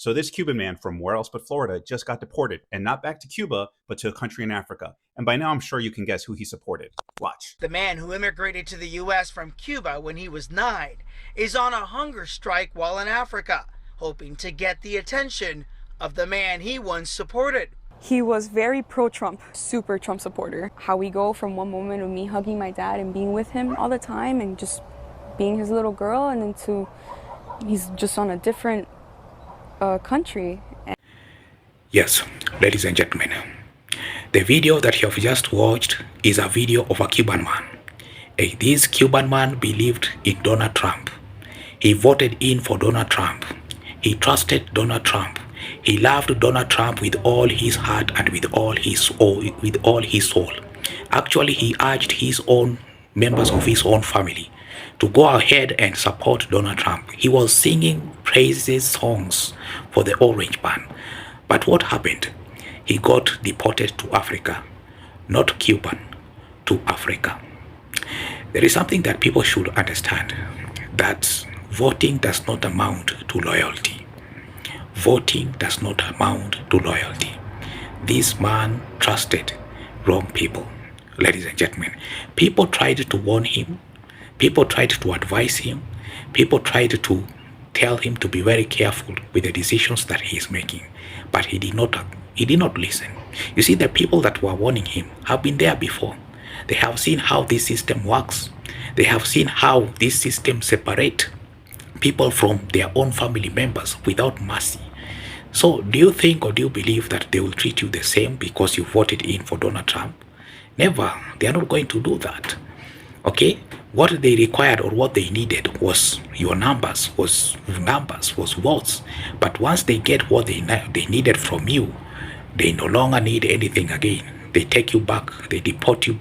So this Cuban man from where else but Florida just got deported, and not back to Cuba, but to a country in Africa. And by now I'm sure you can guess who he supported. Watch. The man who immigrated to the U.S. from Cuba when he was 9 is on a hunger strike while in Africa, hoping to get the attention of the man he once supported. He was very pro-Trump, super Trump supporter. How we go from one moment of me hugging my dad and being with him all the time and just being his little girl, and then to he's just on a different country. Yes, ladies and gentlemen, the video that you have just watched is a video of a Cuban man. This Cuban man believed in Donald Trump. He voted in for Donald Trump. He trusted Donald Trump. He loved Donald Trump with all his heart and with all his soul. Actually, he urged his own members of his own family to go ahead and support Donald Trump. He was singing praises songs for the orange man. But what happened? He got deported to Africa, not Cuban, to Africa. There is something that people should understand, that voting does not amount to loyalty. Voting does not amount to loyalty. This man trusted wrong people. Ladies and gentlemen, people tried to warn him. People tried to advise him. People tried to tell him to be very careful with the decisions that he is making. But he did not listen. You see, the people that were warning him have been there before. They have seen how this system works. They have seen how this system separates people from their own family members without mercy. So do you think or do you believe that they will treat you the same because you voted in for Donald Trump? Never. They are not going to do that. Okay? What they required or what they needed was your numbers, was votes. But once they get what they needed from you, they no longer need anything again. They take you back. They deport you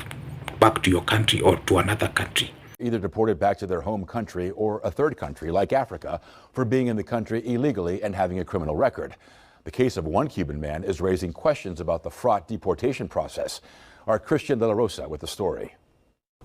back to your country or to another country. Either deported back to their home country or a third country like Africa for being in the country illegally and having a criminal record. The case of one Cuban man is raising questions about the fraught deportation process. Our Christian De La Rosa with the story.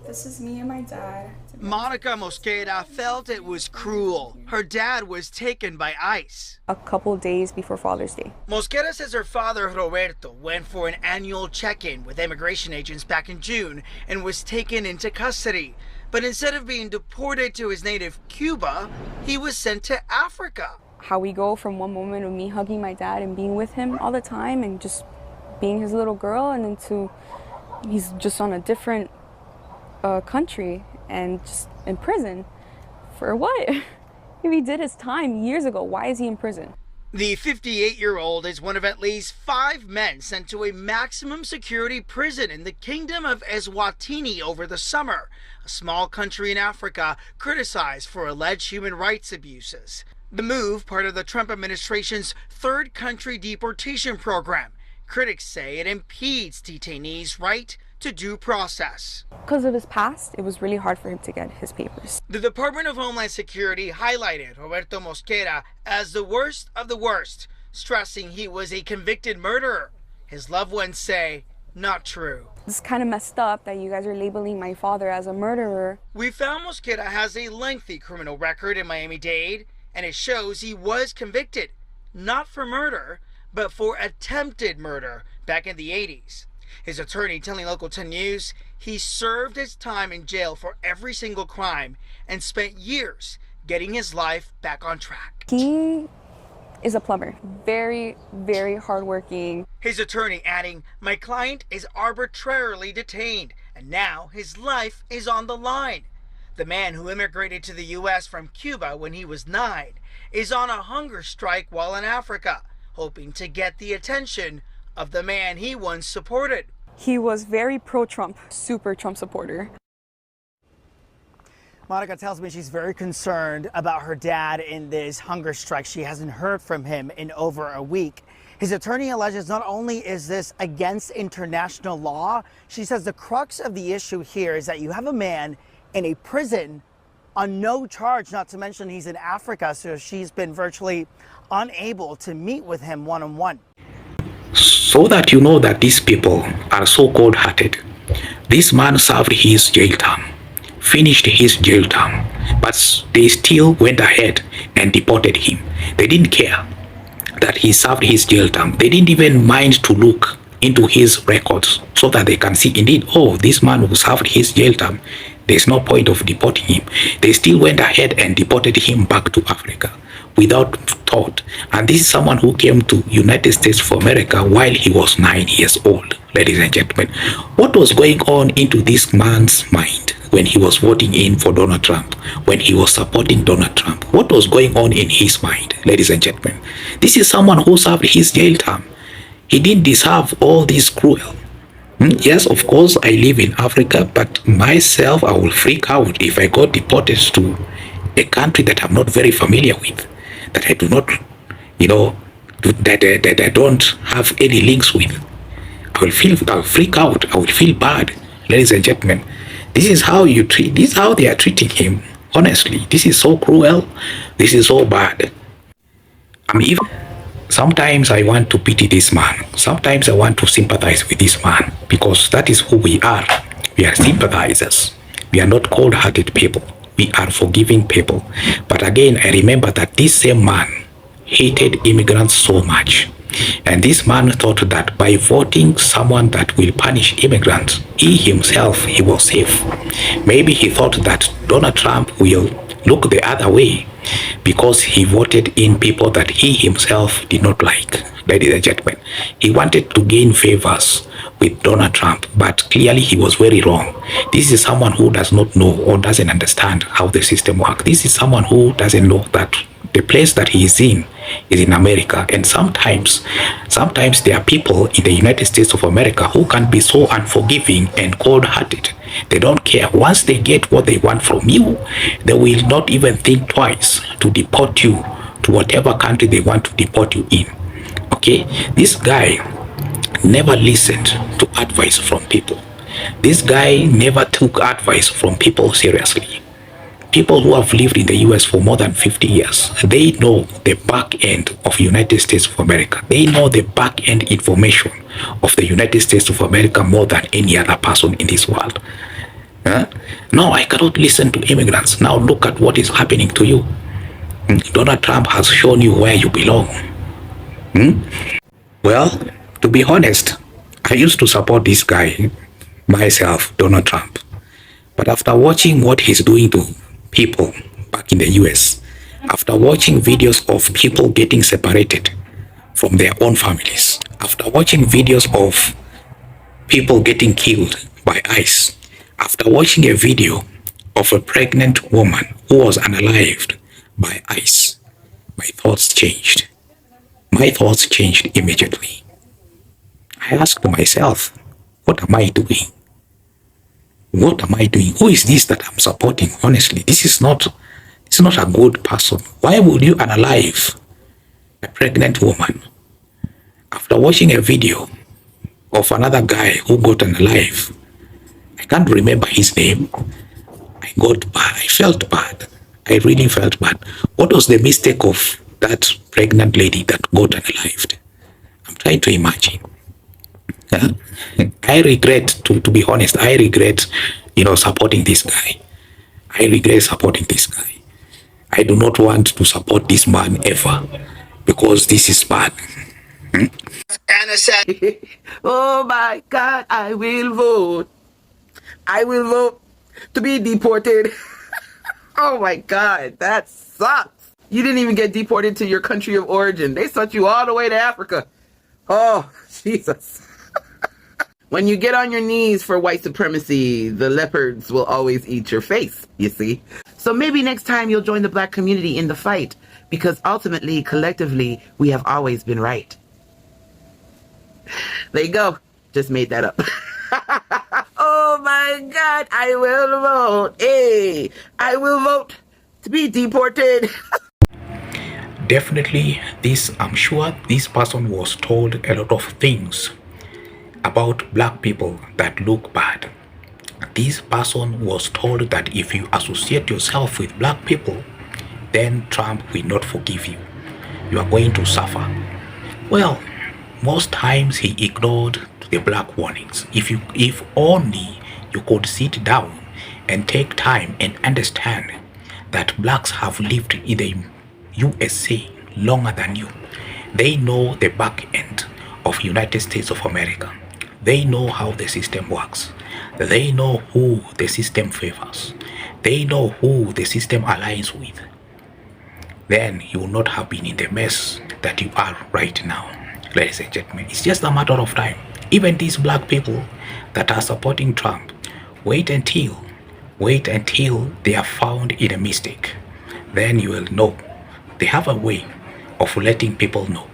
This is me and my dad. Monica Mosqueda felt it was cruel. Her dad was taken by ICE. A couple days before Father's Day. Mosqueda says her father, Roberto, went for an annual check-in with immigration agents back in June and was taken into custody. But instead of being deported to his native Cuba, he was sent to Africa. How we go from one moment of me hugging my dad and being with him all the time and just being his little girl, and then to he's just on a different country and just in prison. For what? If he did his time years ago, why is he in prison? The 58-year-old is one of at least 5 men sent to a maximum security prison in the Kingdom of Eswatini over the summer, a small country in Africa criticized for alleged human rights abuses. The move, part of the Trump administration's third country deportation program. Critics say it impedes detainees' right to due process. Because of his past, it was really hard for him to get his papers. The Department of Homeland Security highlighted Roberto Mosqueda as the worst of the worst, stressing he was a convicted murderer. His loved ones say, not true. It's kind of messed up that you guys are labeling my father as a murderer. We found Mosqueda has a lengthy criminal record in Miami-Dade, and it shows he was convicted, not for murder, but for attempted murder back in the 80s. His attorney telling Local 10 News he served his time in jail for every single crime and spent years getting his life back on track. He is a plumber. Very, very hardworking. His attorney adding, my client is arbitrarily detained and now his life is on the line. The man who immigrated to the U.S. from Cuba when he was 9 is on a hunger strike while in Africa, hoping to get the attention of the man he once supported. He was very pro-Trump, super Trump supporter. Monica tells me she's very concerned about her dad in this hunger strike. She hasn't heard from him in over a week. His attorney alleges not only is this against international law, she says the crux of the issue here is that you have a man in a prison on no charge, not to mention he's in Africa, so she's been virtually unable to meet with him one-on-one. So that you know that these people are so cold-hearted. This man served his jail term, finished his jail term, but they still went ahead and deported him. They didn't care. that he served his jail term. They didn't even mind to look into his records so that they can see indeed, oh, this man who served his jail term, there's no point of deporting him. They still went ahead and deported him back to Africa without thought. And this is someone who came to United States of America while he was 9 years old, ladies and gentlemen. What was going on into this man's mind when he was voting in for Donald Trump, when he was supporting Donald Trump? What was going on in his mind, ladies and gentlemen? This is someone who served his jail term. He didn't deserve all this cruel. Yes, of course, I live in Africa, but myself, I will freak out if I got deported to a country that I'm not very familiar with, that I do not, that I don't have any links with. I'll freak out. I will feel bad, ladies and gentlemen. This is how they are treating him. Honestly, this is so cruel. This is so bad. Sometimes I want to pity this man. Sometimes I want to sympathize with this man because that is who we are. We are sympathizers. We are not cold-hearted people. We are forgiving people. But again, I remember that this same man hated immigrants so much. And this man thought that by voting someone that will punish immigrants, he was safe. Maybe he thought that Donald Trump will look the other way because he voted in people that he himself did not like. Ladies and gentlemen, he wanted to gain favors with Donald Trump, but clearly he was very wrong. This is someone who does not know or doesn't understand how the system works. This is someone who doesn't know that the place that he is in America. And sometimes there are people in the United States of America who can be so unforgiving and cold-hearted. They don't care. Once they get what they want from you, they will not even think twice to deport you to whatever country they want to deport you in. Okay? This guy never listened to advice from people. This guy never took advice from people seriously. People who have lived in the US for more than 50 years, they know the back end of United States of America. They know the back end information of the United States of America more than any other person in this world. No, I cannot listen to immigrants. Now look at what is happening to you. Donald Trump has shown you where you belong. Well, to be honest, I used to support this guy myself, Donald Trump. But after watching what he's doing to people back in the US, after watching videos of people getting separated from their own families, after watching videos of people getting killed by ICE, after watching a video of a pregnant woman who was unalived by ICE, my thoughts changed. My thoughts changed immediately. I asked myself, what am I doing? What am I doing? Who is this that I'm supporting? Honestly, this is not a good person. Why would you unalive a pregnant woman? After watching a video of another guy who got unalive, I can't remember his name. I got bad. I felt bad. I really felt bad. What was the mistake of that pregnant lady that got unalived? I'm trying to imagine. I regret, to be honest, I regret, supporting this guy. I regret supporting this guy. I do not want to support this man ever because this is bad. Anna said, Oh my God, I will vote. I will vote to be deported. Oh my God, that sucks. You didn't even get deported to your country of origin. They sent you all the way to Africa. Oh, Jesus. When you get on your knees for white supremacy, the leopards will always eat your face, you see. So maybe next time you'll join the black community in the fight, because ultimately, collectively, we have always been right. There you go. Just made that up. Oh my God, I will vote. Hey, I will vote to be deported. Definitely, I'm sure this person was told a lot of things about black people that look bad. This person was told that if you associate yourself with black people, then Trump will not forgive you. You are going to suffer. Well, most times he ignored the black warnings. If only you could sit down and take time and understand that blacks have lived in the USA longer than you. They know the back end of United States of America. They know how the system works. They know who the system favors. They know who the system aligns with. Then you will not have been in the mess that you are right now. Ladies and gentlemen, it's just a matter of time. Even these black people that are supporting Trump, wait until they are found in a mistake. Then you will know. They have a way of letting people know